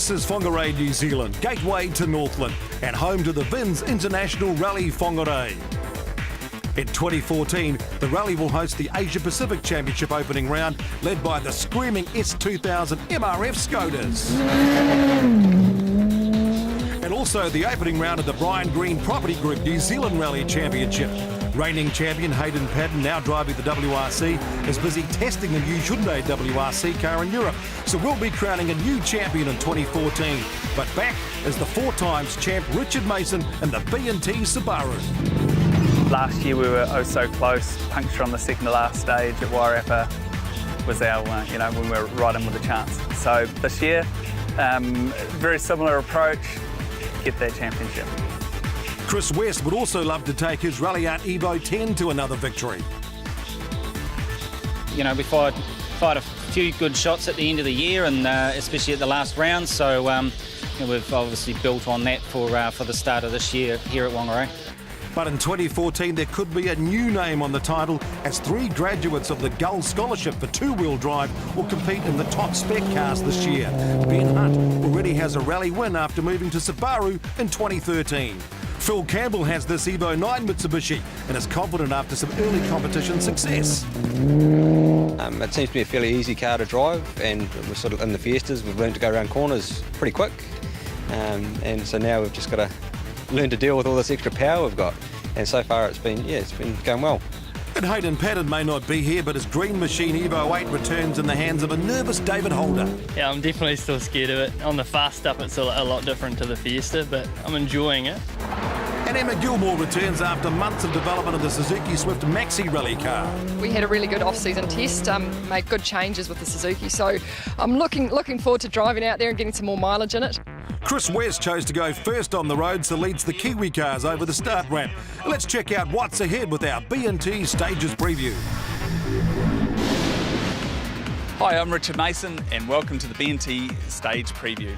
This is Whangarei, New Zealand, gateway to Northland and home to the VINS International Rally Whangarei. In 2014, the rally will host the Asia Pacific Championship opening round, led by the screaming S2000 MRF Scoters. And also the opening round of the Brian Green Property Group New Zealand Rally Championship. Reigning champion Hayden Paddon, now driving the WRC, is busy testing the new Hyundai WRC car in Europe. So we'll be crowning a new champion in 2014. But back is the 4 times champ Richard Mason and the B&T Subaru. Last year we were oh so close, puncture on the second to last stage at Wairarapa was our, when we were right in with a chance. So this year, very similar approach, get that championship. Chris West would also love to take his Rally Art Evo 10 to another victory. We fired a few good shots at the end of the year, and especially at the last round. So we've obviously built on that for the start of this year here at Whangarei. But in 2014, there could be a new name on the title, as 3 graduates of the Gull Scholarship for 2-wheel drive will compete in the top spec cars this year. Ben Hunt already has a rally win after moving to Subaru in 2013. Phil Campbell has this Evo 9 Mitsubishi and is confident after some early competition success. It seems to be a fairly easy car to drive, and we're sort of in the Fiestas, we've learned to go around corners pretty quick, and so now we've just got to learn to deal with all this extra power we've got, and so far it's been going well. And Hayden Paddon may not be here, but his Green Machine Evo 8 returns in the hands of a nervous David Holder. Yeah, I'm definitely still scared of it. On the fast stuff it's a lot different to the Fiesta, but I'm enjoying it. And Emma Gilmore returns after months of development of the Suzuki Swift Maxi rally car. We had a really good off-season test, made good changes with the Suzuki, so I'm looking forward to driving out there and getting some more mileage in it. Chris West chose to go first on the road, so leads the Kiwi cars over the start ramp. Let's check out what's ahead with our B&T Stages preview. Hi, I'm Richard Mason and welcome to the B&T Stage Preview.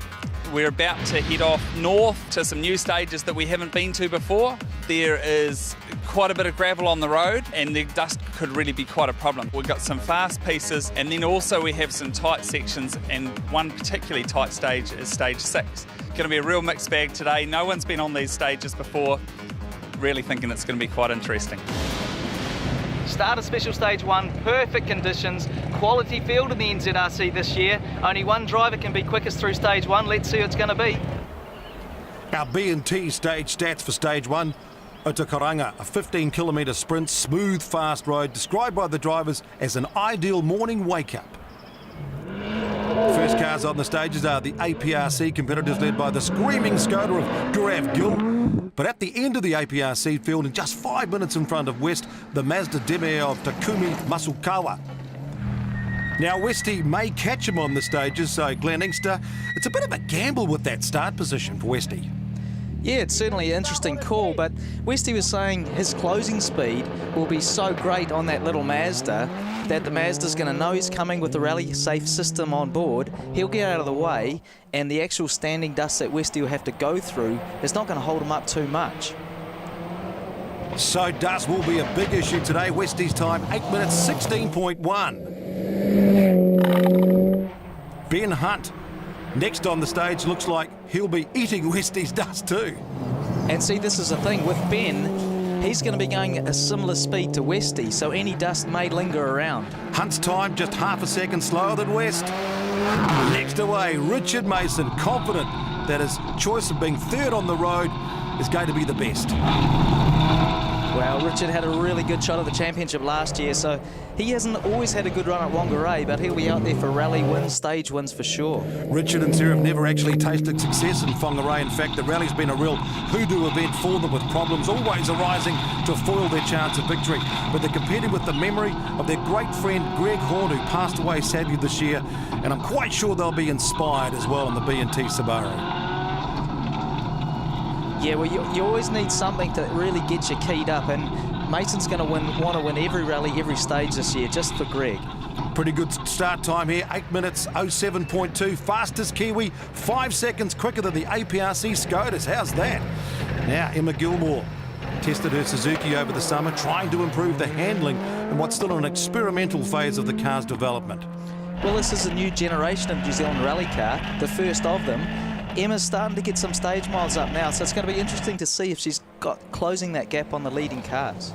We're about to head off north to some new stages that we haven't been to before. There is quite a bit of gravel on the road and the dust could really be quite a problem. We've got some fast pieces, and then also we have some tight sections, and one particularly tight stage is stage 6. Going to be a real mixed bag today. No one's been on these stages before. Really thinking it's going to be quite interesting. Start of special stage 1, perfect conditions, quality field in the NZRC this year. Only one driver can be quickest through stage 1. Let's see who it's going to be. Our B&T stage stats for stage 1. Otakaranga, a 15-kilometre sprint, smooth, fast road, described by the drivers as an ideal morning wake-up. First cars on the stages are the APRC competitors, led by the screaming Skoda of Gaurav Gill. But at the end of the APRC field, and just 5 minutes in front of West, the Mazda Demir of Takumi Masukawa. Now, Westy may catch him on the stages, so Glenn Inkster, it's a bit of a gamble with that start position for Westy. Yeah, it's certainly an interesting call, but Westy was saying his closing speed will be so great on that little Mazda that the Mazda's going to know he's coming with the rally safe system on board. He'll get out of the way, and the actual standing dust that Westy will have to go through is not going to hold him up too much. So dust will be a big issue today. Westy's time, 8 minutes 16.1. Ben Hunt, next on the stage, looks like he'll be eating Westy's dust too. And see, this is the thing with Ben, he's going to be going at a similar speed to Westy, so any dust may linger around. Hunt's time just half a second slower than West. Next away, Richard Mason, confident that his choice of being third on the road is going to be the best. Well, Richard had a really good shot at the championship last year, so he hasn't always had a good run at Whangarei, but he'll be out there for rally wins, stage wins for sure. Richard and Sarah have never actually tasted success in Whangarei. In fact, the rally's been a real hoodoo event for them, with problems always arising to foil their chance of victory. But they're competing with the memory of their great friend Greg Horn, who passed away sadly this year, and I'm quite sure they'll be inspired as well in the B&T Subaru. Yeah, well, you always need something to really get you keyed up, and Mason's going to want to win every rally, every stage this year, just for Greg. Pretty good start time here, 8 minutes 07.2, fastest Kiwi, 5 seconds quicker than the APRC Skodas. How's that? Now Emma Gilmore tested her Suzuki over the summer, trying to improve the handling in what's still an experimental phase of the car's development. Well, this is a new generation of New Zealand rally car, the first of them. Emma's starting to get some stage miles up now, so it's going to be interesting to see if she's got closing that gap on the leading cars.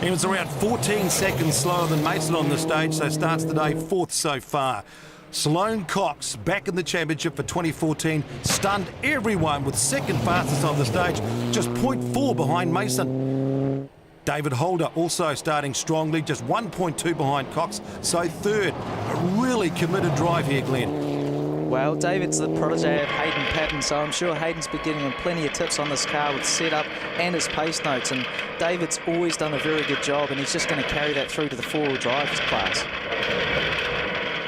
Emma's around 14 seconds slower than Mason on the stage, so starts the day 4th so far. Sloane Cox, back in the championship for 2014, stunned everyone with second fastest on the stage, just 0.4 behind Mason. David Holder also starting strongly, just 1.2 behind Cox, so third. A really committed drive here, Glenn. Well, David's the protege of Hayden Patton, so I'm sure Hayden's been giving him plenty of tips on this car with setup and his pace notes, and David's always done a very good job, and he's just going to carry that through to the four-wheel drive class.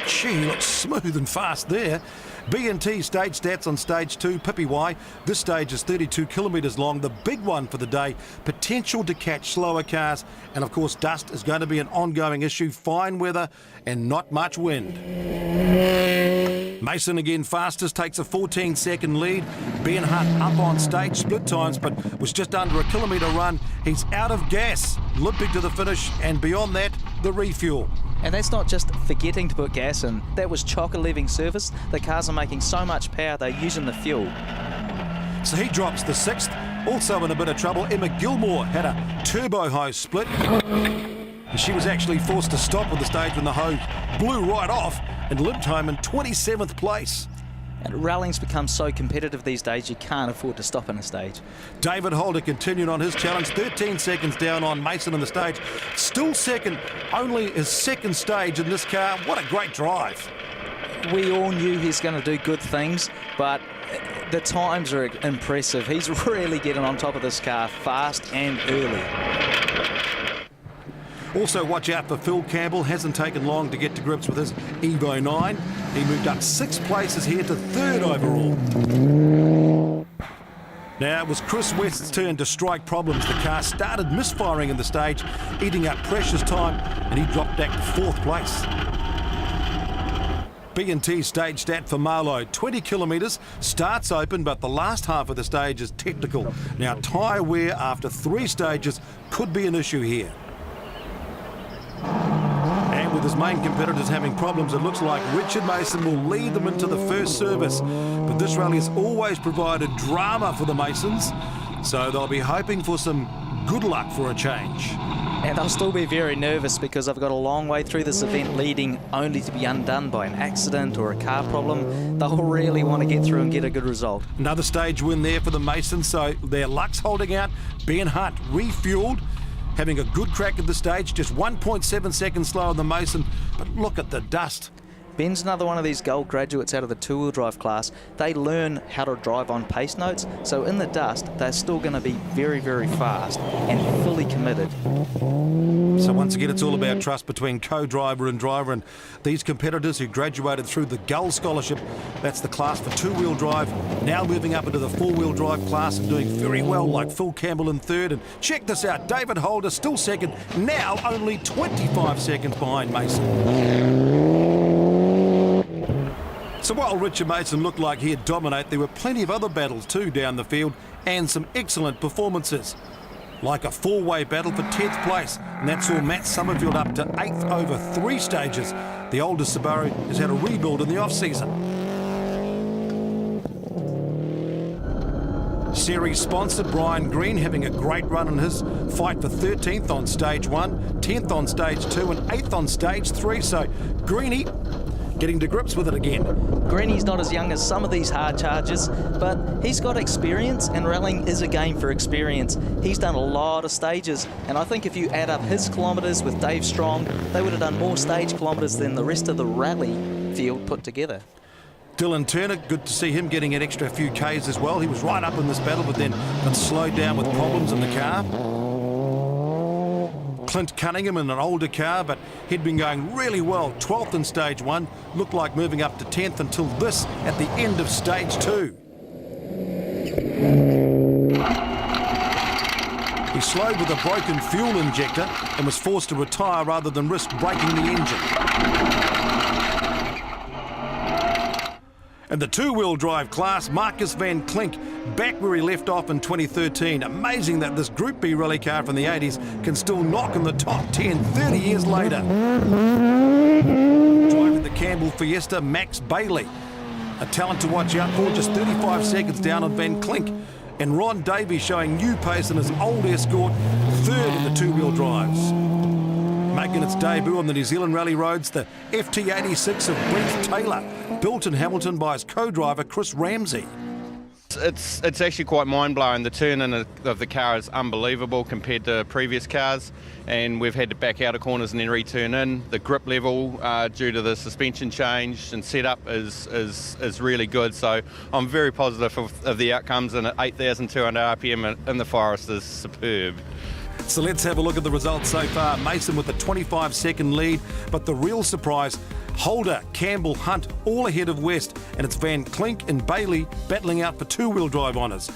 Gee, he looks smooth and fast there. B&T stage stats on stage 2, Pippi Y. This stage is 32 kilometres long, the big one for the day. Potential to catch slower cars, and of course dust is going to be an ongoing issue. Fine weather and not much wind. Mason again fastest, takes a 14-second lead. Ben Hunt up on stage, split times, but was just under a kilometre run. He's out of gas, limping to the finish, and beyond that, the refuel. And that's not just forgetting to put gas in. That was chocker leaving service. The cars are making so much power, they're using the fuel. So he drops the 6th. Also in a bit of trouble, Emma Gilmore had a turbo hose split. And she was actually forced to stop with the stage when the hose blew right off and limped home in 27th place. And rallying's become so competitive these days, you can't afford to stop in a stage. David Holder continued on his challenge, 13 seconds down on Mason in the stage. Still second, only his second stage in this car. What a great drive. We all knew he's going to do good things, but the times are impressive. He's really getting on top of this car fast and early. Also watch out for Phil Campbell, hasn't taken long to get to grips with his Evo 9. He moved up 6 places here to 3rd overall. Now it was Chris West's turn to strike problems. The car started misfiring in the stage, eating up precious time, and he dropped back to 4th place. B&T stage stat for Marlow, 20 kilometres, starts open, but the last half of the stage is technical. Now tyre wear after 3 stages could be an issue here. And with his main competitors having problems, it looks like Richard Mason will lead them into the first service. But this rally has always provided drama for the Masons, so they'll be hoping for some good luck for a change. And I'll still be very nervous because I've got a long way through this event leading only to be undone by an accident or a car problem. They'll really want to get through and get a good result. Another stage win there for the Masons, so their luck's holding out. Ben Hunt refueled, having a good crack at the stage, just 1.7 seconds slower than Mason, but look at the dust. Ben's another one of these gold graduates out of the two-wheel drive class. They learn how to drive on pace notes, so in the dust, they're still going to be very, very fast and fully committed. So once again, it's all about trust between co-driver and driver, and these competitors who graduated through the Gull Scholarship, that's the class for two-wheel drive, now moving up into the four-wheel drive class and doing very well, like Phil Campbell in 3rd. And check this out, David Holder still 2nd, now only 25 seconds behind Mason. So while Richard Mason looked like he'd dominate, there were plenty of other battles too down the field and some excellent performances. Like a 4-way battle for 10th place, and that saw Matt Summerfield up to 8th over 3 stages. The older Subaru has had a rebuild in the off-season. Series sponsor Brian Green having a great run in his fight for 13th on stage 1, 10th on stage 2 and 8th on stage 3. So Greenie getting to grips with it again. Greenie's not as young as some of these hard chargers, but he's got experience, and rallying is a game for experience. He's done a lot of stages, and I think if you add up his kilometres with Dave Strong, they would have done more stage kilometres than the rest of the rally field put together. Dylan Turner, good to see him getting an extra few Ks as well. He was right up in this battle, but then got slowed down with problems in the car. Clint Cunningham in an older car, but he'd been going really well. 12th in stage 1, looked like moving up to 10th until this at the end of stage 2. He slowed with a broken fuel injector and was forced to retire rather than risk breaking the engine. In the two-wheel drive class, Marcus van Klink back where he left off in 2013. Amazing that this Group B rally car from the 80s can still knock in the top 10 30 years later. Driving the Campbell Fiesta, Max Bailey. A talent to watch out for, just 35 seconds down on Van Klink. And Ron Davies showing new pace in his old Escort, third in the two-wheel drives. Making its debut on the New Zealand rally roads, the FT86 of Brent Taylor, built in Hamilton by his co-driver Chris Ramsey. It's actually quite mind-blowing. The turn-in of the car is unbelievable compared to previous cars, and we've had to back out of corners and then return in. The grip level due to the suspension change and setup is really good, so I'm very positive of the outcomes, and at 8,200 RPM in the forest is superb. So let's have a look at the results so far. Mason with a 25-second lead, but the real surprise, Holder, Campbell, Hunt, all ahead of West, and it's Van Klink and Bailey battling out for two-wheel drive honours.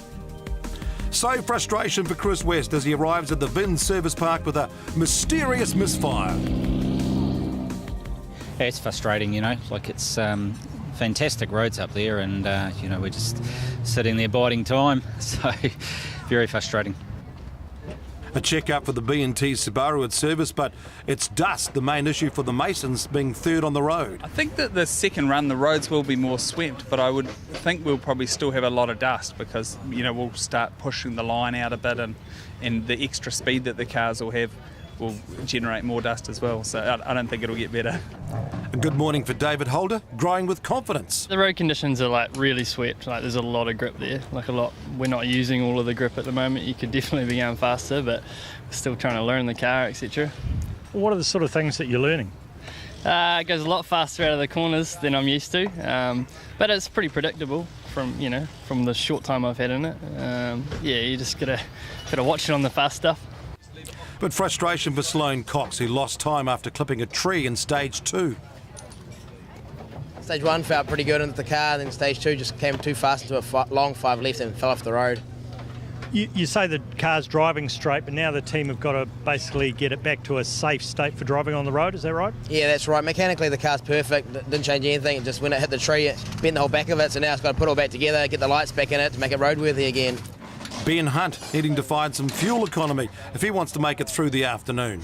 So frustration for Chris West as he arrives at the Vin Service Park with a mysterious misfire. Yeah, it's frustrating, you know, like it's fantastic roads up there, and you know, we're just sitting there biding time, so very frustrating. A check-up for the B&T Subaru at service, but it's dust, the main issue for the Masons, being third on the road. I think that the second run the roads will be more swept, but I would think we'll probably still have a lot of dust because, you know, we'll start pushing the line out a bit, and the extra speed that the cars will have will generate more dust as well, so I don't think it'll get better. A good morning for David Holder, growing with confidence. The road conditions are like really swept, like there's a lot of grip there, like a lot. We're not using all of the grip at the moment. You could definitely be going faster, but we're still trying to learn the car, etc. What are the sort of things that you're learning? It goes a lot faster out of the corners than I'm used to, but it's pretty predictable from the short time I've had in it. Yeah, you just gotta watch it on the fast stuff. But frustration for Sloane Cox, who lost time after clipping a tree in stage 2. Stage 1 felt pretty good into the car, then stage 2 just came too fast into a long 5 left and fell off the road. You say the car's driving straight, but now the team have got to basically get it back to a safe state for driving on the road, is that right? Yeah, that's right. Mechanically the car's perfect, didn't change anything. It just when it hit the tree, it bent the whole back of it, so now it's got to put it all back together, get the lights back in it to make it roadworthy again. Ben Hunt needing to find some fuel economy if he wants to make it through the afternoon.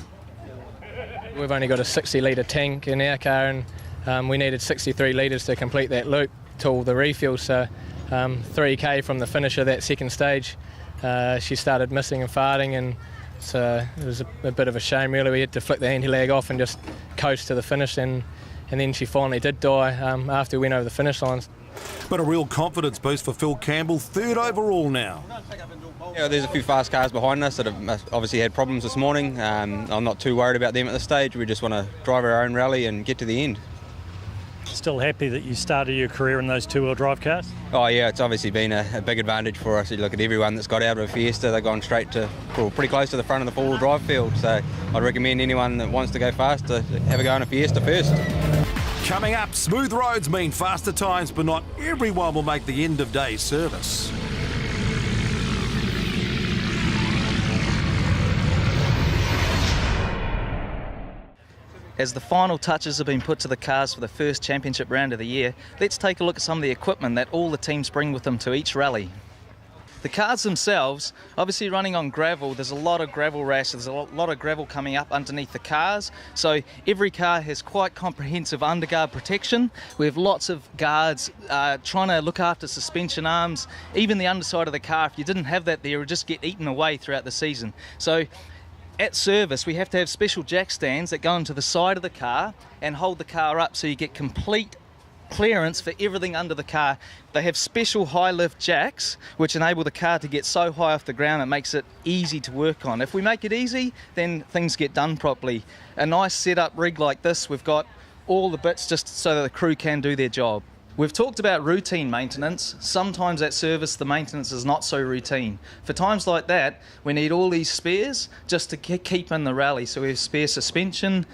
We've only got a 60 litre tank in our car, and we needed 63 litres to complete that loop till the refuel, so 3k from the finish of that second stage she started missing and farting, and so it was a bit of a shame really. We had to flick the anti-lag off and just coast to the finish, and then she finally did die after we went over the finish line. But a real confidence boost for Phil Campbell, third overall now. Yeah, there's a few fast cars behind us that have obviously had problems this morning. I'm not too worried about them at this stage. We just want to drive our own rally and get to the end. Still happy that you started your career in those two-wheel drive cars? Oh yeah, it's obviously been a big advantage for us. You look at everyone that's got out of a Fiesta, they've gone straight to, pretty close to the front of the four-wheel drive field. So I'd recommend anyone that wants to go fast to have a go on a Fiesta first. Coming up, smooth roads mean faster times, but not everyone will make the end of day service. As the final touches have been put to the cars for the first championship round of the year, let's take a look at some of the equipment that all the teams bring with them to each rally. The cars themselves, obviously running on gravel, there's a lot of gravel rash, there's a lot of gravel coming up underneath the cars, so every car has quite comprehensive underguard protection. We have lots of guards trying to look after suspension arms, even the underside of the car. If you didn't have that there, it would just get eaten away throughout the season. So at service, we have to have special jack stands that go into the side of the car and hold the car up so you get complete clearance for everything under the car. They have special high lift jacks which enable the car to get so high off the ground it makes it easy to work on. If we make it easy, then things get done properly. A nice setup rig like this, we've got all the bits just so that the crew can do their job. We've talked about routine maintenance. Sometimes at service the maintenance is not so routine. For times like that, we need all these spares just to keep in the rally. So we have spare suspension,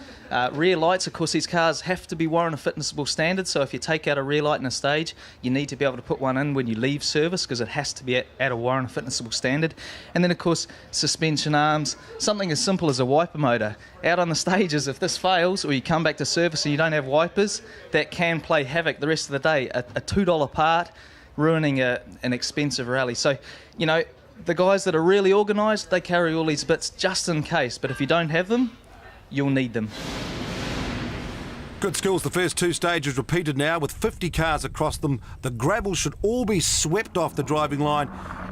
Rear lights, of course, these cars have to be warrant a fitnessable standard, so if you take out a rear light in a stage, you need to be able to put one in when you leave service because it has to be at a warrant a fitnessable standard. And then, of course, suspension arms, something as simple as a wiper motor. Out on the stages, if this fails or you come back to service and you don't have wipers, that can play havoc the rest of the day. A $2 part, ruining an expensive rally. So, you know, the guys that are really organised, they carry all these bits just in case, but if you don't have them, you'll need them. Good skills. The first 2 stages repeated now with 50 cars across them. The gravel should all be swept off the driving line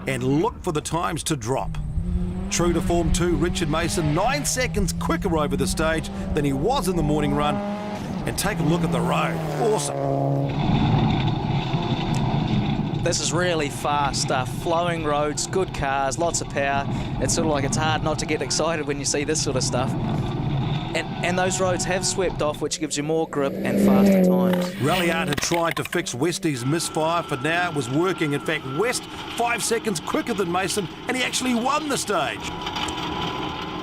and look for the times to drop. True to form 2, Richard Mason 9 seconds quicker over the stage than he was in the morning run. And take a look at the road. Awesome. This is really fast stuff. Flowing roads, good cars, lots of power. It's sort of like it's hard not to get excited when you see this sort of stuff. And those roads have swept off, which gives you more grip and faster times. Rally Art had tried to fix Westy's misfire, but now it was working. In fact, West 5 seconds quicker than Mason, and he actually won the stage.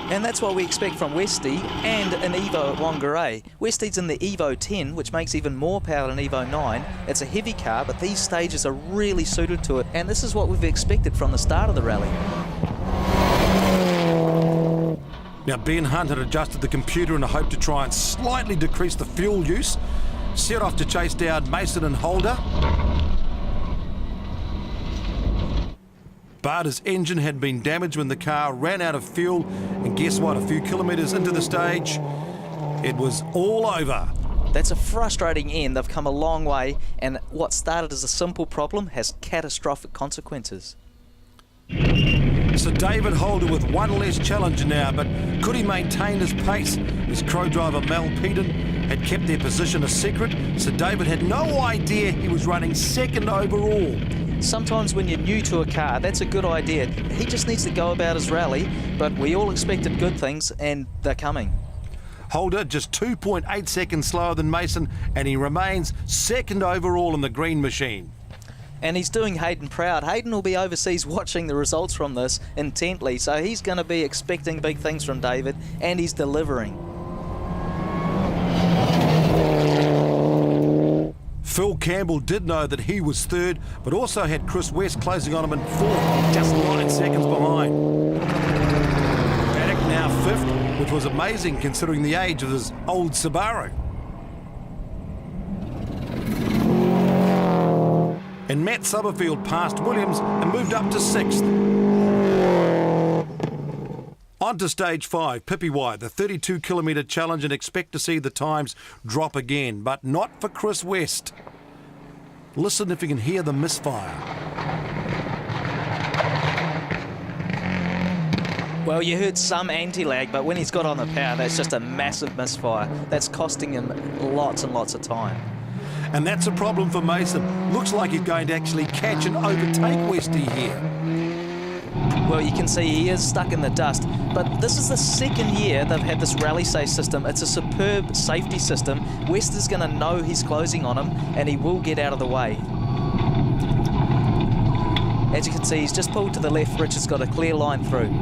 And that's what we expect from Westy and an Evo at Whangarei. Westy's in the Evo 10, which makes even more power than Evo 9. It's a heavy car, but these stages are really suited to it. And this is what we've expected from the start of the rally. Now, Ben Hunt had adjusted the computer in a hope to try and slightly decrease the fuel use. Set off to chase down Mason and Holder. But his engine had been damaged when the car ran out of fuel. And guess what? A few kilometres into the stage, it was all over. That's a frustrating end. They've come a long way, and what started as a simple problem has catastrophic consequences. So David Holder with one less challenger now, but could he maintain his pace? His Crow driver Mel Peden had kept their position a secret, so David had no idea he was running second overall. Sometimes when you're new to a car, that's a good idea. He just needs to go about his rally, but we all expected good things, and they're coming. Holder just 2.8 seconds slower than Mason, and he remains second overall in the green machine. And he's doing Hayden proud. Hayden will be overseas watching the results from this intently, so he's going to be expecting big things from David, and he's delivering. Phil Campbell did know that he was third, but also had Chris West closing on him in fourth, just 9 seconds behind. Paddock now fifth, which was amazing considering the age of his old Subaru. And Matt Summerfield passed Williams and moved up to 6th. On to stage 5, Pipiwai, the 32-kilometre challenge, and expect to see the times drop again, but not for Chris West. Listen if you can hear the misfire. Well, you heard some anti-lag, but when he's got on the power, that's just a massive misfire. That's costing him lots and lots of time. And that's a problem for Mason. Looks like he's going to actually catch and overtake Westy here. Well, you can see he is stuck in the dust, but this is the second year they've had this rally safe system. It's a superb safety system. West is going to know he's closing on him, and he will get out of the way. As you can see, he's just pulled to the left. Richard's got a clear line through.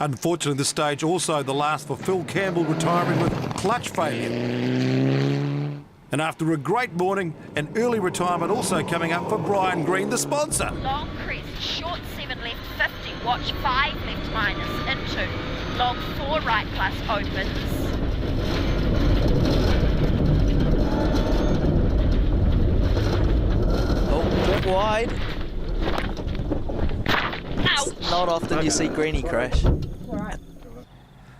Unfortunately, this stage also the last for Phil Campbell, retiring with clutch failure. And after a great morning, an early retirement also coming up for Brian Green, the sponsor. Long crest, short 7 left, 50, watch 5 left minus, into, long 4 right plus opens. Oh, bit wide. Ouch. It's not often you see Greenie crash.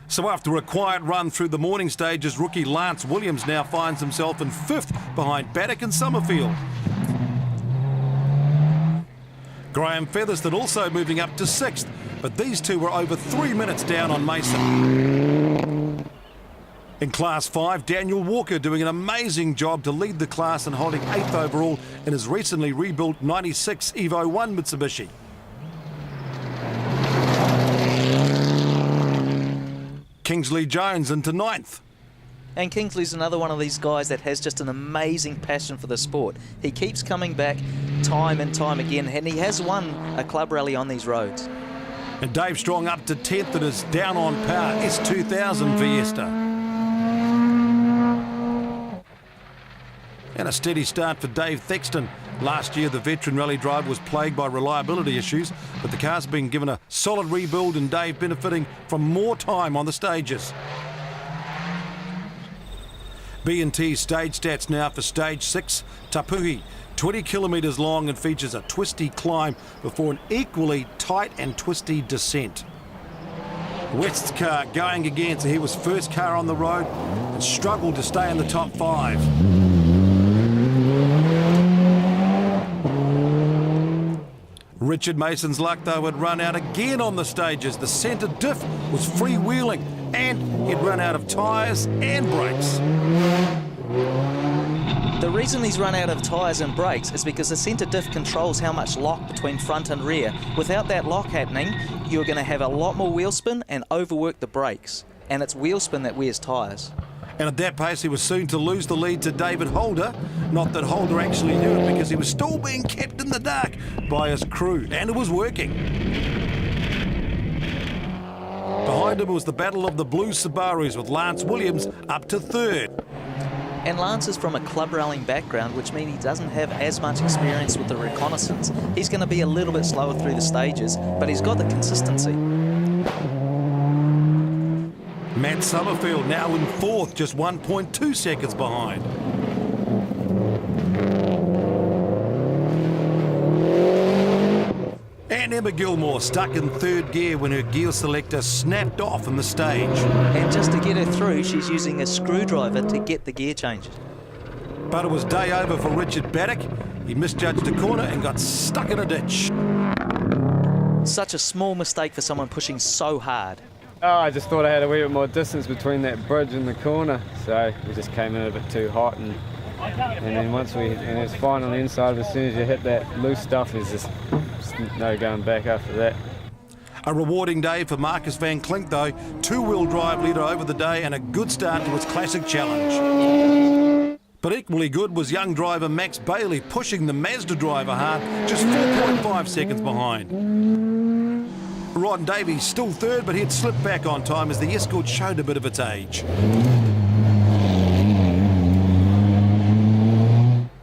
So after a quiet run through the morning stages, rookie Lance Williams now finds himself in 5th behind Paddock and Summerfield. Graham Featherston also moving up to 6th, but these two were over 3 minutes down on Mason. In Class 5, Daniel Walker doing an amazing job to lead the class and holding 8th overall in his recently rebuilt 96 Evo 1 Mitsubishi. Kingsley Jones into 9th. And Kingsley's another one of these guys that has just an amazing passion for the sport. He keeps coming back time and time again, and he has won a club rally on these roads. And Dave Strong up to 10th in his down on power S2000 Fiesta. And a steady start for Dave Thexton. Last year, the veteran rally driver was plagued by reliability issues, but the car's been given a solid rebuild and Dave benefiting from more time on the stages. B&T stage stats now for stage 6, Tapuhi. 20 kilometres long and features a twisty climb before an equally tight and twisty descent. West's car going again, so he was first car on the road and struggled to stay in the top 5. Richard Mason's luck, though, had run out again on the stages. The centre diff was freewheeling and he'd run out of tyres and brakes. The reason he's run out of tyres and brakes is because the centre diff controls how much lock between front and rear. Without that lock happening, you're going to have a lot more wheel spin and overwork the brakes. And it's wheel spin that wears tyres. And at that pace, he was soon to lose the lead to David Holder. Not that Holder actually knew it, because he was still being kept in the dark by his crew, and it was working. Behind him was the battle of the blue Subarus, with Lance Williams up to 3rd. And Lance is from a club rallying background, which means he doesn't have as much experience with the reconnaissance. He's going to be a little bit slower through the stages, but he's got the consistency. Matt Summerfield now in 4th, just 1.2 seconds behind. And Emma Gilmore stuck in 3rd gear when her gear selector snapped off in the stage. And just to get her through, she's using a screwdriver to get the gear changed. But it was day over for Richard Baddock. He misjudged a corner and got stuck in a ditch. Such a small mistake for someone pushing so hard. Oh, I just thought I had a wee bit more distance between that bridge and the corner, so we just came in a bit too hot, and then and it's fine on the inside, but as soon as you hit that loose stuff, there's just no going back after that. A rewarding day for Marcus van Klink, though. 2-wheel drive leader over the day and a good start to his classic challenge. But equally good was young driver Max Bailey, pushing the Mazda driver hard, just 4.5 seconds behind. Ron Davies still 3rd, but he'd slipped back on time as the Escort showed a bit of its age.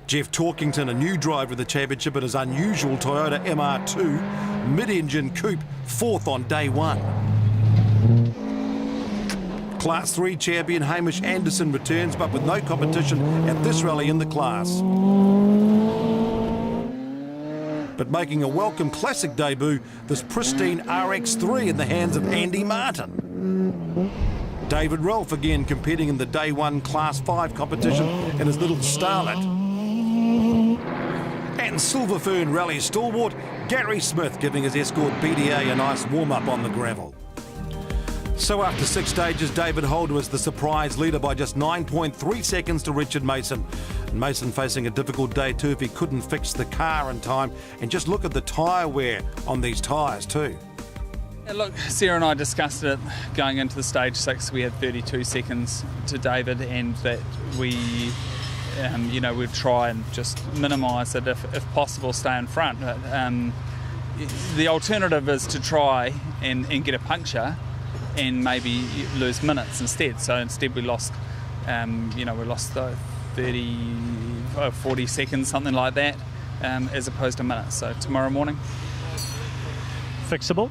Jeff Torkington, a new driver of the championship in his unusual Toyota MR2 mid-engine coupe, 4th on day 1. Class 3 champion Hamish Anderson returns, but with no competition at this rally in the class. But making a welcome classic debut, this pristine RX3 in the hands of Andy Martin. David Rolfe again competing in the day 1 Class 5 competition in his little Starlet. And Silver Fern Rally stalwart Gary Smith giving his Escort BDA a nice warm-up on the gravel. So after 6 stages, David Holder was the surprise leader by just 9.3 seconds to Richard Mason. And Mason facing a difficult day too if he couldn't fix the car in time. And just look at the tyre wear on these tyres too. Yeah, look, Sarah and I discussed it going into the stage 6. We had 32 seconds to David, and that we, we'd try and just minimise it if possible, stay in front. The alternative is to try and get a puncture and maybe lose minutes instead. So instead we lost, we lost 40 seconds, something like that, as opposed to minutes. So tomorrow morning. Fixable?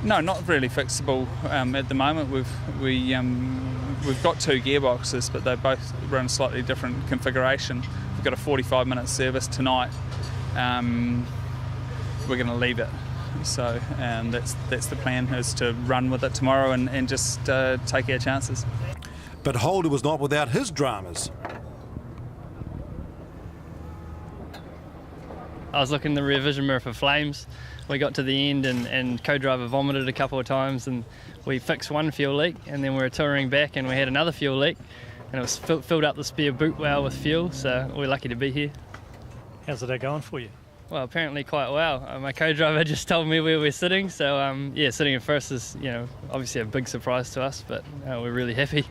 No, not really fixable at the moment. We've got 2 gearboxes, but they both run slightly different configuration. We've got a 45-minute service tonight. We're going to leave it. So that's the plan, is to run with it tomorrow and just take our chances. But Holder was not without his dramas. I was looking in the rear vision mirror for flames. We got to the end and co-driver vomited a couple of times, and we fixed one fuel leak, and then we were touring back and we had another fuel leak, and it was filled up the spare boot well with fuel, so we're lucky to be here. How's it going for you? Well, apparently quite well. My co-driver just told me where we're sitting, so sitting in first is obviously a big surprise to us, but we're really happy.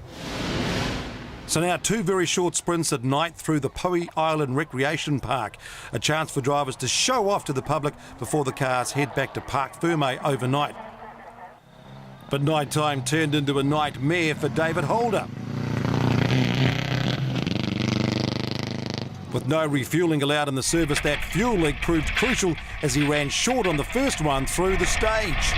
So now 2 very short sprints at night through the Poe Island Recreation Park. A chance for drivers to show off to the public before the cars head back to Park Ferme overnight. But night time turned into a nightmare for David Holder. With no refuelling allowed in the service, that fuel leak proved crucial as he ran short on the first run through the stage.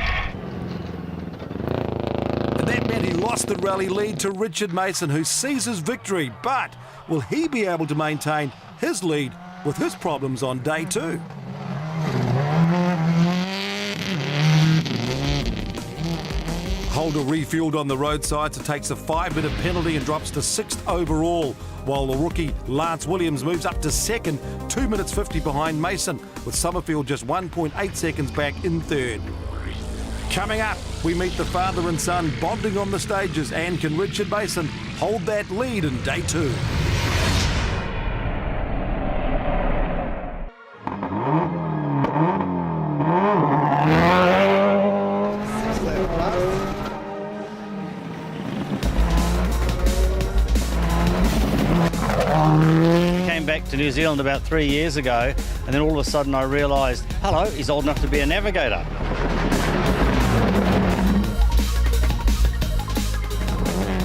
And that meant he lost the rally lead to Richard Mason, who seizes victory. But will he be able to maintain his lead with his problems on day 2? Holder refueled on the roadside, so takes a 5-minute penalty and drops to 6th overall, while the rookie Lance Williams moves up to 2nd, 2 minutes 50 behind Mason, with Summerfield just 1.8 seconds back in 3rd. Coming up, we meet the father and son bonding on the stages, and can Richard Mason hold that lead in day 2? To New Zealand about 3 years ago, and then all of a sudden I realised, hello, he's old enough to be a navigator.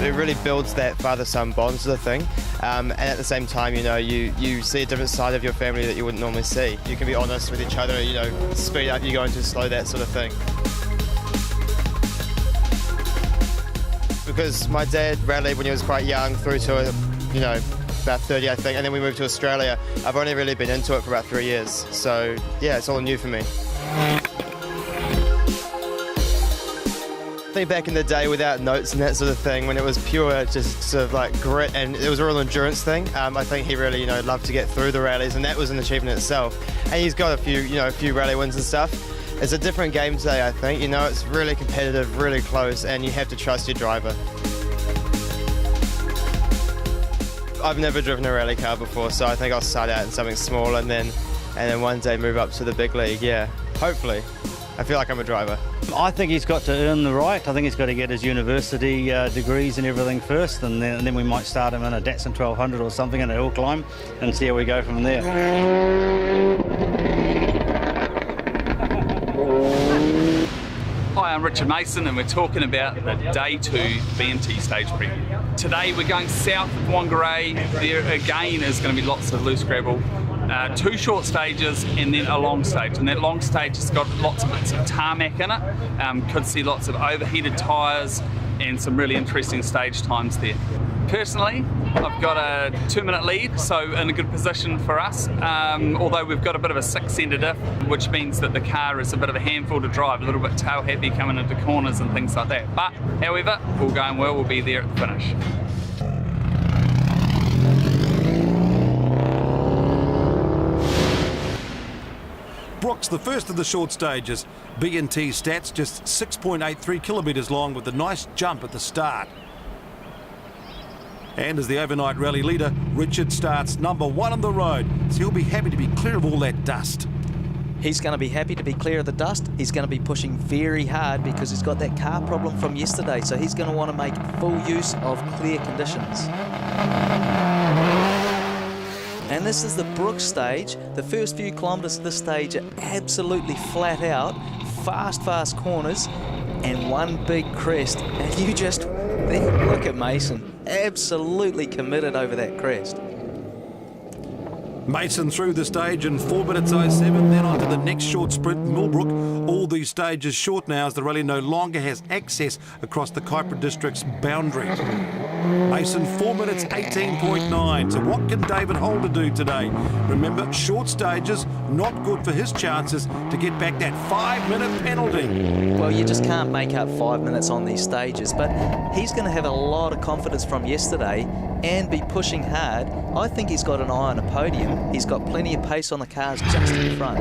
It really builds that father-son bond sort of thing, and at the same time, you know, you see a different side of your family that you wouldn't normally see. You can be honest with each other, you know, speed up, you're going too slow, that sort of thing. Because my dad rallied when he was quite young through to, you know, about 30 I think, and then we moved to Australia. I've only really been into it for about 3 years, so yeah, it's all new for me. I think back in the day without notes and that sort of thing, when it was pure just sort of like grit and it was a real endurance thing, I think he really, you know, loved to get through the rallies, and that was an achievement itself. And he's got a few rally wins and stuff. It's a different game today, I think, you know, it's really competitive, really close, and you have to trust your driver. I've never driven a rally car before, so I think I'll start out in something small and then one day move up to the big league, yeah, hopefully. I feel like I'm a driver. I think he's got to earn the right. I think he's got to get his university degrees and everything first, and then we might start him in a Datsun 1200 or something in a hill climb and see how we go from there. Hi, I'm Richard Mason, and we're talking about the Day 2 B&T stage preview. Today we're going south of Whangarei. There again is going to be lots of loose gravel. 2 short stages and then a long stage, and that long stage has got lots of bits of tarmac in it. Could see lots of overheated tyres and some really interesting stage times there. Personally, I've got a 2-minute lead, so in a good position for us, although we've got a bit of a 6-centre diff, which means that the car is a bit of a handful to drive, a little bit tail happy coming into corners and things like that. But however, all going well, we'll be there at the finish. Brooks, the first of the short stages. B&T stats just 6.83 kilometres long with a nice jump at the start. And as the overnight rally leader, Richard starts number 1 on the road, so he'll be happy to be clear of all that dust. He's going to be happy to be clear of the dust. He's going to be pushing very hard because he's got that car problem from yesterday, so he's going to want to make full use of clear conditions. And this is the Brooks stage. The first few kilometres of this stage are absolutely flat out, fast corners, and one big crest. And you just look at Mason, absolutely committed over that crest. Mason through the stage in 4 minutes 07, then on to the next short sprint, Millbrook. All these stages short now as the rally no longer has access across the Kaipara District's boundary. Mason 4 minutes 18.9. So what can David Holder do today? Remember, short stages, not good for his chances to get back that 5-minute penalty. Well, you just can't make up 5 minutes on these stages, but he's going to have a lot of confidence from yesterday and be pushing hard. I think he's got an eye on a podium. He's got plenty of pace on the cars just in front.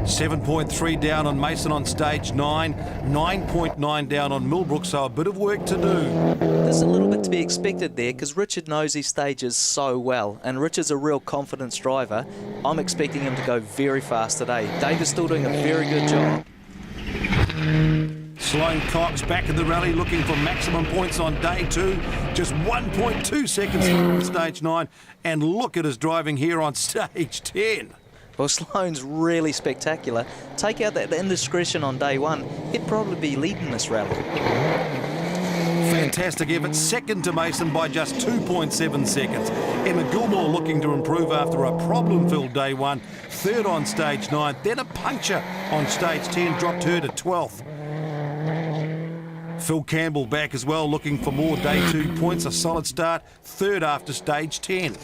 7.3 down on Mason on stage 9, 9.9 down on Millbrook, so a bit of work to do. There's a little bit to be expected there because Richard knows these stages so well, and Richard's a real confidence driver. I'm expecting him to go very fast today. Dave is still doing a very good job. Sloane Cox back in the rally looking for maximum points on day 2. Just 1.2 seconds on stage 9. And look at his driving here on stage 10. Well, Sloane's really spectacular. Take out that indiscretion on day 1, he'd probably be leading this rally. Fantastic effort, second to Mason by just 2.7 seconds. Emma Gilmore looking to improve after a problem-filled day 1. Third on stage 9, then a puncture on stage 10, dropped her to 12th. Phil Campbell back as well, looking for more day 2 points, a solid start, third after stage 10.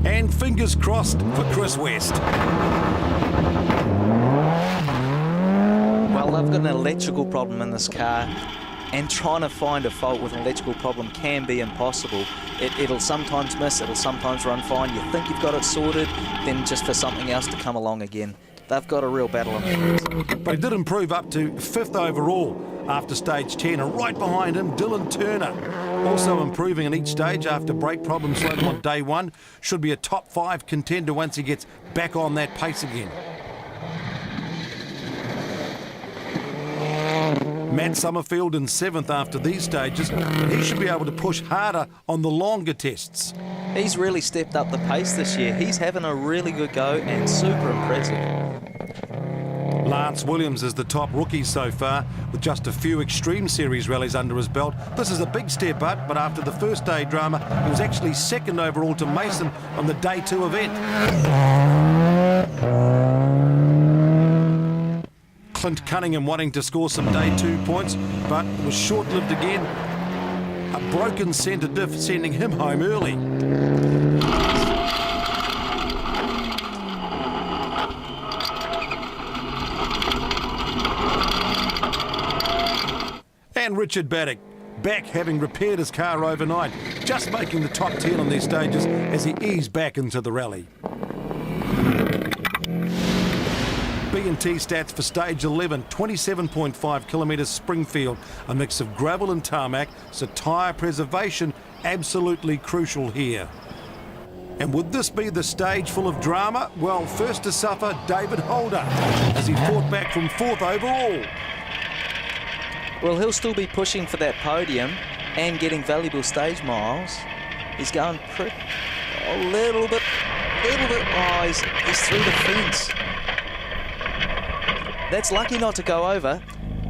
And fingers crossed for Chris West. Well, they've got an electrical problem in this car, and trying to find a fault with an electrical problem can be impossible. It'll sometimes miss, it'll sometimes run fine. You think you've got it sorted, then just for something else to come along again. They've got a real battle on their hands. But he did improve up to 5th overall after stage 10, and right behind him, Dylan Turner. Also improving in each stage after brake problems later on day 1. Should be a top 5 contender once he gets back on that pace again. Matt Summerfield in 7th after these stages, but he should be able to push harder on the longer tests. He's really stepped up the pace this year. He's having a really good go and super impressive. Lance Williams is the top rookie so far, with just a few Extreme Series rallies under his belt. This is a big step up, but after the first day drama, he was actually 2nd overall to Mason on the day 2 event. Clint Cunningham wanting to score some day 2 points, but it was short-lived again. A broken centre diff sending him home early. And Richard Baddock, back having repaired his car overnight, just making the top 10 on these stages as he eased back into the rally. B&T stats for stage 11, 27.5 kilometres Springfield, a mix of gravel and tarmac, so tyre preservation absolutely crucial here. And would this be the stage full of drama? Well, first to suffer, David Holder, as he fought back from 4th overall. Well, he'll still be pushing for that podium and getting valuable stage miles. He's going a little bit. Oh, he's through the fence. That's lucky not to go over.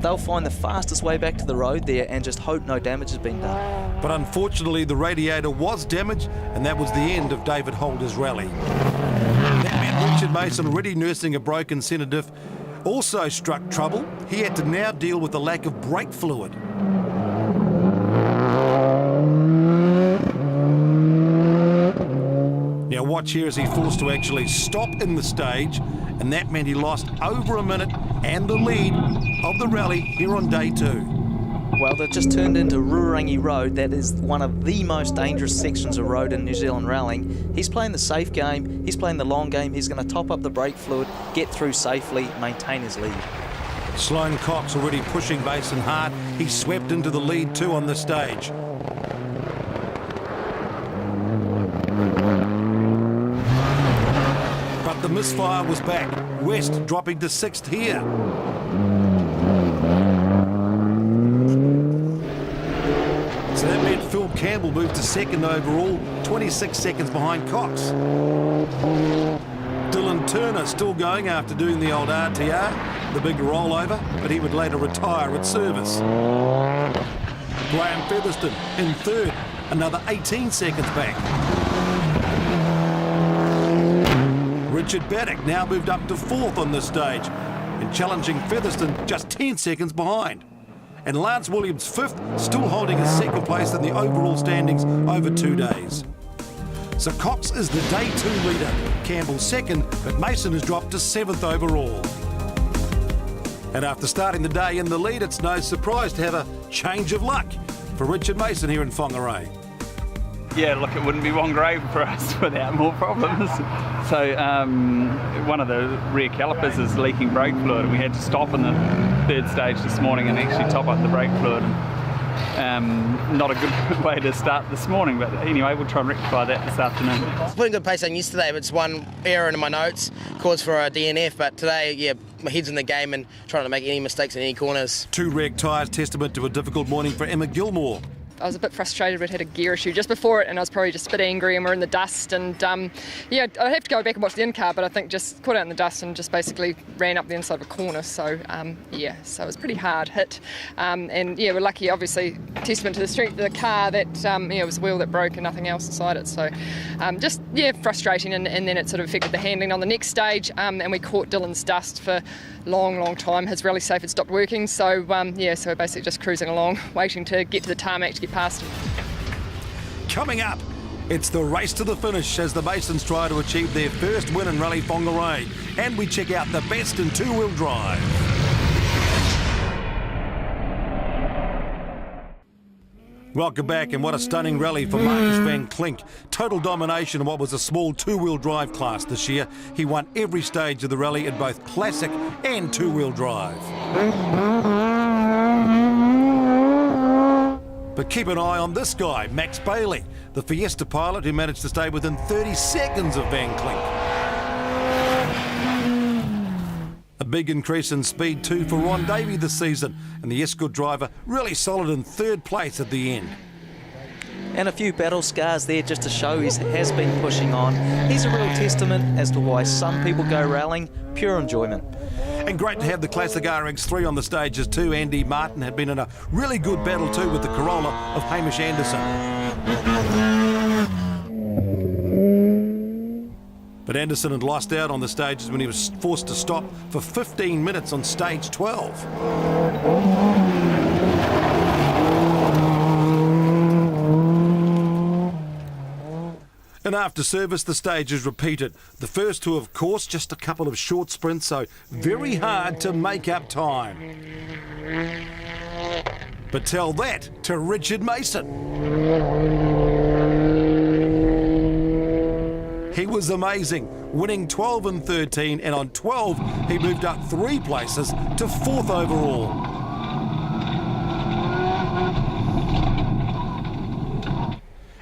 They'll find the fastest way back to the road there and just hope no damage has been done. But unfortunately, the radiator was damaged, and that was the end of David Holder's rally. That meant Richard Mason, already nursing a broken centre diff, also struck trouble. He had to now deal with the lack of brake fluid. Now watch here as he forced to actually stop in the stage, and that meant he lost over a minute and the lead of the rally here on day 2. Well, they've just turned into Ruarangi Road. That is one of the most dangerous sections of road in New Zealand rallying. He's playing the safe game, he's playing the long game, he's going to top up the brake fluid, get through safely, maintain his lead. Sloane Cox already pushing Mason hard. He swept into the lead too on the stage. But the misfire was back. West dropping to 6th here. So that meant Phil Campbell moved to 2nd overall, 26 seconds behind Cox. Dylan Turner still going after doing the old RTR, the big rollover, but he would later retire at service. Graham Featherston in 3rd, another 18 seconds back. Richard Baddock now moved up to 4th on this stage, and challenging Featherston just 10 seconds behind. And Lance Williams 5th, still holding his 2nd place in the overall standings over 2 days. So Cox is the day 2 leader, Campbell 2nd, but Mason has dropped to 7th overall. And after starting the day in the lead, it's no surprise to have a change of luck for Richard Mason here in Whangarei. Yeah, look, it wouldn't be Whangarei for us without more problems. So one of the rear calipers is leaking brake fluid, and we had to stop in the 3rd stage this morning and actually top up the brake fluid. Not a good way to start this morning, but anyway, we'll try and rectify that this afternoon. I was putting good pace on yesterday, but it's one error in my notes, caused for a DNF, but today, yeah, my head's in the game and trying to make any mistakes in any corners. 2 wrecked tyres, testament to a difficult morning for Emma Gilmore. I was a bit frustrated. We'd had a gear issue just before it, and I was probably just a bit angry, and we're in the dust. And yeah, I'd have to go back and watch the in-car, but I think just caught out in the dust and just basically ran up the inside of a corner. So yeah, so it was pretty hard hit. And yeah, we're lucky, obviously, testament to the strength of the car that yeah, it was the wheel that broke and nothing else inside it. So just yeah, frustrating. And then it sort of affected the handling on the next stage. And we caught Dylan's dust for long time. His rally safe had stopped working. So yeah, so we're basically just cruising along, waiting to get to the tarmac to get past him. Coming up, it's the race to the finish as the Masons try to achieve their first win in Rally Whangarei, and we check out the best in two-wheel drive. Welcome back, and what a stunning rally for Marcus van Klink. Total domination in what was a small two-wheel drive class this year. He won every stage of the rally in both classic and two-wheel drive. But keep an eye on this guy, Max Bailey, the Fiesta pilot who managed to stay within 30 seconds of Van Klink. A big increase in speed too for Ron Davey this season, and the Escort driver really solid in 3rd place at the end. And a few battle scars there just to show he has been pushing on. He's a real testament as to why some people go rallying, pure enjoyment. And great to have the Classic RX3 on the stages too. Andy Martin had been in a really good battle too with the Corolla of Hamish Anderson. But Anderson had lost out on the stages when he was forced to stop for 15 minutes on stage 12. And after service, the stage is repeated. The first two, of course, just a couple of short sprints, so very hard to make up time. But tell that to Richard Mason. He was amazing, winning 12 and 13, and on 12, he moved up 3 places to 4th overall.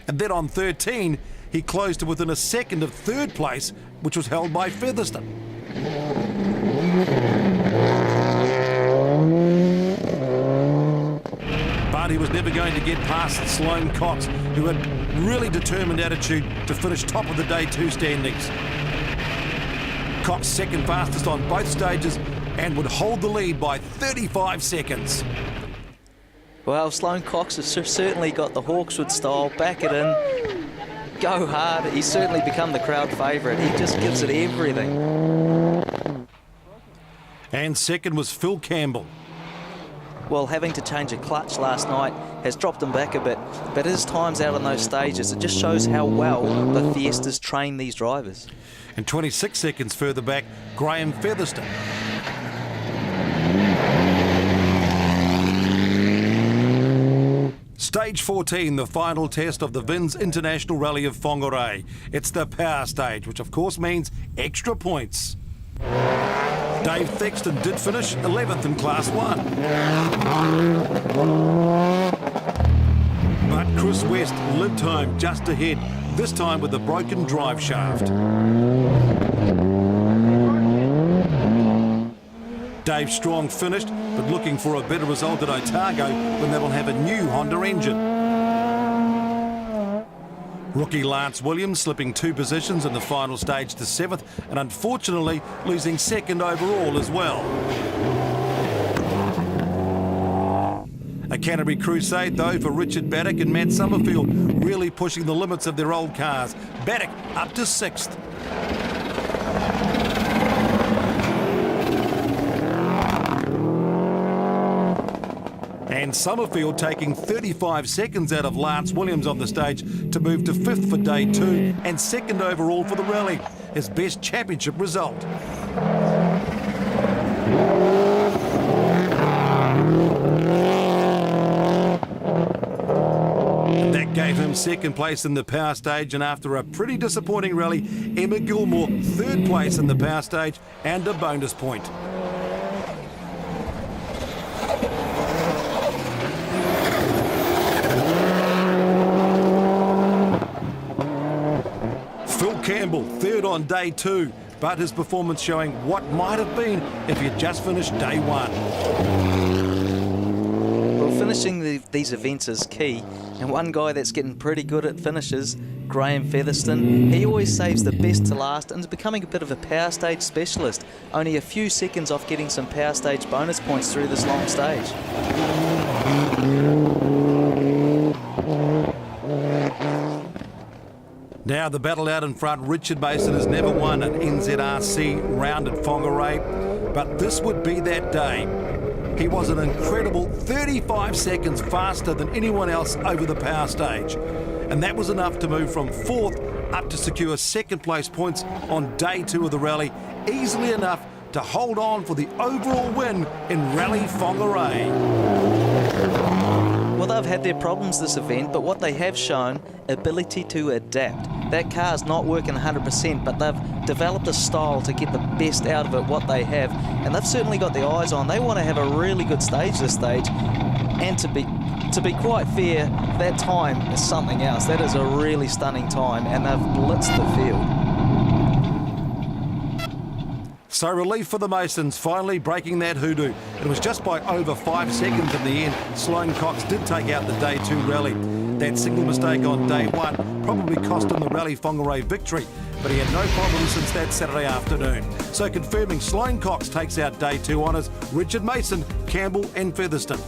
And then on 13, he closed to within a second of 3rd place, which was held by Featherston. But he was never going to get past Sloane Cox, who had really determined attitude to finish top of the Day 2 standings. Cox second fastest on both stages and would hold the lead by 35 seconds. Well, Sloane Cox has certainly got the Hawkswood style, back it in, go hard. He's certainly become the crowd favourite. He just gives it everything. And second was Phil Campbell. Well, having to change a clutch last night has dropped him back a bit, but his times out on those stages, it just shows how well the Fiestas train these drivers. And 26 seconds further back, Graham Featherston. Stage 14, the final test of the VINS International Rally of Whangarei. It's the power stage, which of course means extra points. Dave Thexton did finish 11th in Class 1. But Chris West lived home just ahead, this time with a broken drive shaft. Dave Strong finished, but looking for a better result at Otago when they will have a new Honda engine. Rookie Lance Williams slipping 2 positions in the final stage to 7th, and unfortunately losing 2nd overall as well. A Canterbury crusade though for Richard Baddock and Matt Summerfield, really pushing the limits of their old cars. Baddock up to 6th. And Summerfield taking 35 seconds out of Lance Williams on the stage to move to 5th for Day 2 and 2nd overall for the rally, his best championship result. That gave him 2nd place in the power stage, and after a pretty disappointing rally, Emma Gilmore 3rd place in the power stage and a bonus point. Campbell, 3rd on Day 2. but his performance showing what might have been if he had just finished day one. Well, finishing these events is key, and one guy that's getting pretty good at finishes, Graham Featherston, he always saves the best to last and is becoming a bit of a power stage specialist, only a few seconds off getting some power stage bonus points through this long stage. Now the battle out in front. Richard Mason has never won an NZRC round at Whangarei, but this would be that day. He was an incredible 35 seconds faster than anyone else over the power stage, and that was enough to move from 4th up to secure 2nd place points on day 2 of the rally, easily enough to hold on for the overall win in Rally Whangarei. Well, they've had their problems this event, but what they have shown, ability to adapt. That car's not working 100%, but they've developed a style to get the best out of it, what they have, and they've certainly got their eyes on. They want to have a really good stage this stage, and to be quite fair, that time is something else. That is a really stunning time, and they've blitzed the field. So relief for the Masons, finally breaking that hoodoo. It was just by over 5 seconds in the end. Sloane Cox did take out the day 2 rally. That single mistake on day 1 probably cost him the Rally Whangarei victory, but he had no problems since that Saturday afternoon. So confirming Sloane Cox takes out day 2 honours, Richard Mason, Campbell and Featherston.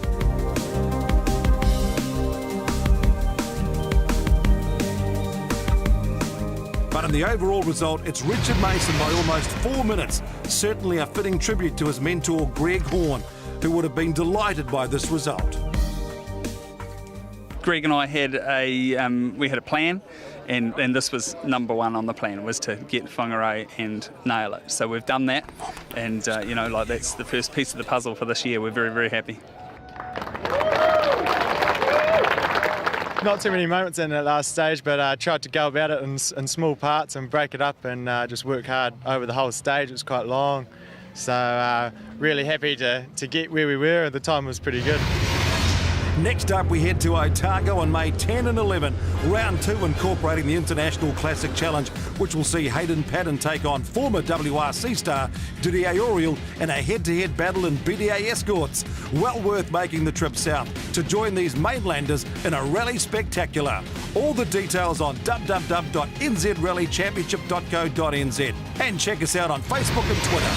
But in the overall result, it's Richard Mason by almost 4 minutes. Certainly a fitting tribute to his mentor, Greg Horn, who would have been delighted by this result. Greg and I had a plan, and this was number 1 on the plan, was to get Whangarei and nail it. So we've done that, and that's the first piece of the puzzle for this year. We're very, very happy. Not too many moments in that last stage, but I tried to go about it in small parts and break it up and just work hard over the whole stage. It was quite long, so really happy to get where we were. The time was pretty good. Next up, we head to Otago on May 10 and 11, round 2 incorporating the International Classic Challenge, which will see Hayden Paddon take on former WRC star Didier Auriol in a head-to-head battle in BDA escorts. Well worth making the trip south to join these mainlanders in a rally spectacular. All the details on www.nzrallychampionship.co.nz, and check us out on Facebook and Twitter.